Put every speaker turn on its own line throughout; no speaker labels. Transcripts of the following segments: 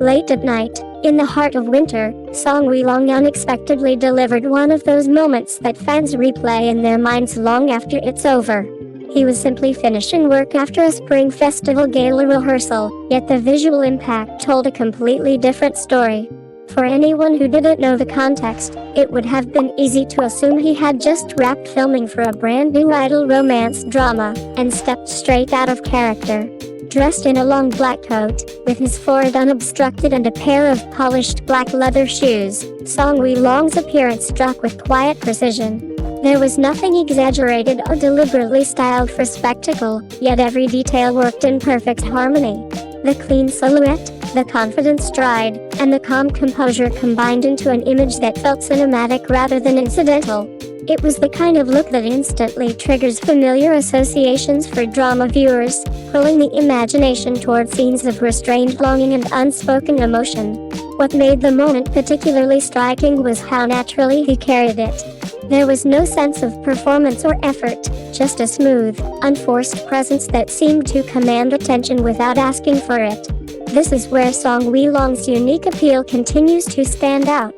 Late at night, in the heart of winter, Song Weilong unexpectedly delivered one of those moments that fans replay in their minds long after it's over. He was simply finishing work after a spring festival gala rehearsal, yet the visual impact told a completely different story. For anyone who didn't know the context, it would have been easy to assume he had just wrapped filming for a brand new idol romance drama, and stepped straight out of character. Dressed in a long black coat, with his forehead unobstructed and a pair of polished black leather shoes, Song Weilong's appearance struck with quiet precision. There was nothing exaggerated or deliberately styled for spectacle, yet every detail worked in perfect harmony. The clean silhouette, the confident stride, and the calm composure combined into an image that felt cinematic rather than incidental. It was the kind of look that instantly triggers familiar associations for drama viewers, pulling the imagination toward scenes of restrained longing and unspoken emotion. What made the moment particularly striking was how naturally he carried it. There was no sense of performance or effort, just a smooth, unforced presence that seemed to command attention without asking for it. This is where Song Weilong's unique appeal continues to stand out.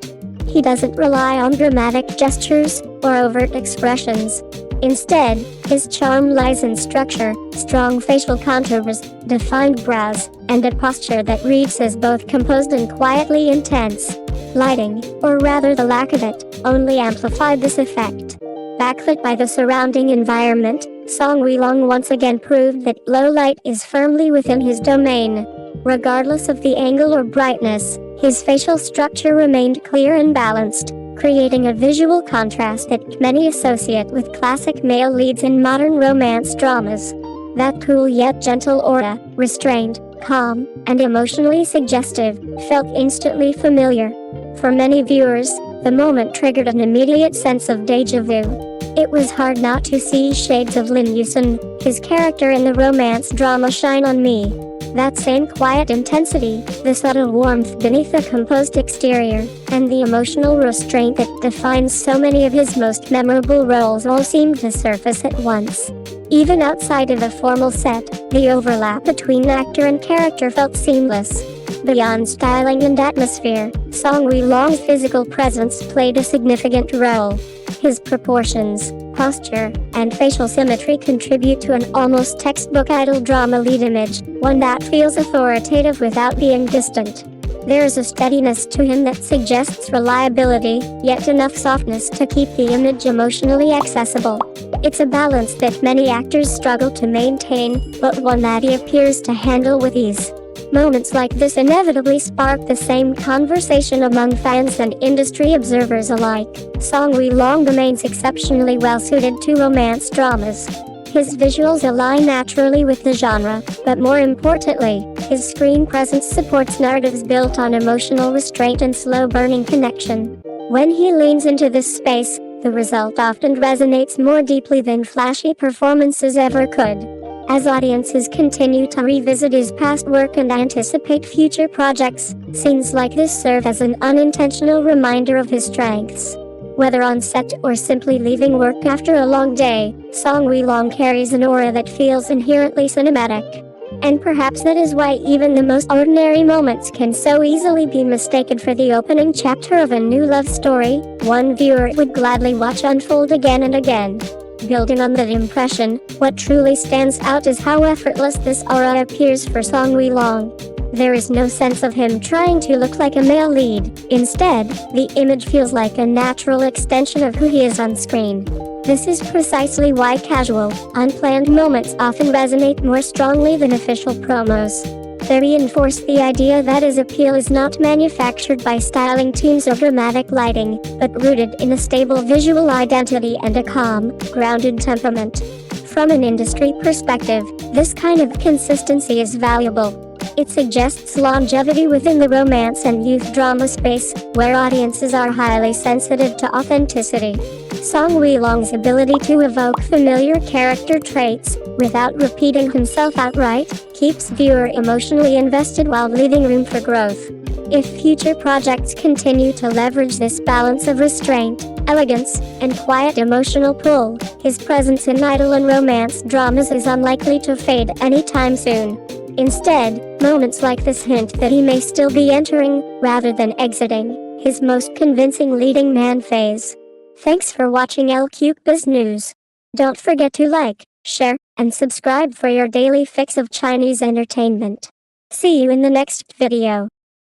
He doesn't rely on dramatic gestures or overt expressions. Instead, his charm lies in structure, strong facial contours, defined brows, and a posture that reads as both composed and quietly intense. Lighting, or rather the lack of it, only amplified this effect. Backlit by the surrounding environment, Song Weilong once again proved that low light is firmly within his domain. Regardless of the angle or brightness, his facial structure remained clear and balanced, creating a visual contrast that many associate with classic male leads in modern romance dramas. That cool yet gentle aura, restrained, calm, and emotionally suggestive, felt instantly familiar. For many viewers, the moment triggered an immediate sense of déjà vu. It was hard not to see shades of Lin Yusun, his character in the romance drama Shine on Me. That same quiet intensity, the subtle warmth beneath the composed exterior, and the emotional restraint that defines so many of his most memorable roles all seemed to surface at once. Even outside of a formal set, the overlap between actor and character felt seamless. Beyond styling and atmosphere, Song Weilong's physical presence played a significant role. His proportions, posture, and facial symmetry contribute to an almost textbook idol drama lead image, one that feels authoritative without being distant. There is a steadiness to him that suggests reliability, yet enough softness to keep the image emotionally accessible. It's a balance that many actors struggle to maintain, but one that he appears to handle with ease. Moments like this inevitably spark the same conversation among fans and industry observers alike. Song Weilong remains exceptionally well-suited to romance dramas. His visuals align naturally with the genre, but more importantly, his screen presence supports narratives built on emotional restraint and slow-burning connection. When he leans into this space, the result often resonates more deeply than flashy performances ever could. As audiences continue to revisit his past work and anticipate future projects, scenes like this serve as an unintentional reminder of his strengths. Whether on set or simply leaving work after a long day, Song Weilong carries an aura that feels inherently cinematic. And perhaps that is why even the most ordinary moments can so easily be mistaken for the opening chapter of a new love story, one viewer would gladly watch unfold again and again. Building on that impression, what truly stands out is how effortless this aura appears for Song Weilong. There is no sense of him trying to look like a male lead. Instead, the image feels like a natural extension of who he is on screen. This is precisely why casual, unplanned moments often resonate more strongly than official promos. They reinforce the idea that his appeal is not manufactured by styling teams or dramatic lighting, but rooted in a stable visual identity and a calm, grounded temperament. From an industry perspective, this kind of consistency is valuable. It suggests longevity within the romance and youth drama space, where audiences are highly sensitive to authenticity. Song Weilong's ability to evoke familiar character traits, without repeating himself outright, keeps viewer emotionally invested while leaving room for growth. If future projects continue to leverage this balance of restraint, elegance, and quiet emotional pull, his presence in idol and romance dramas is unlikely to fade anytime soon. Instead, moments like this hint that he may still be entering, rather than exiting, his most convincing leading man phase. Thanks for watching Cbiz News. Don't forget to like, share, and subscribe for your daily fix of Chinese entertainment. See you in the next video.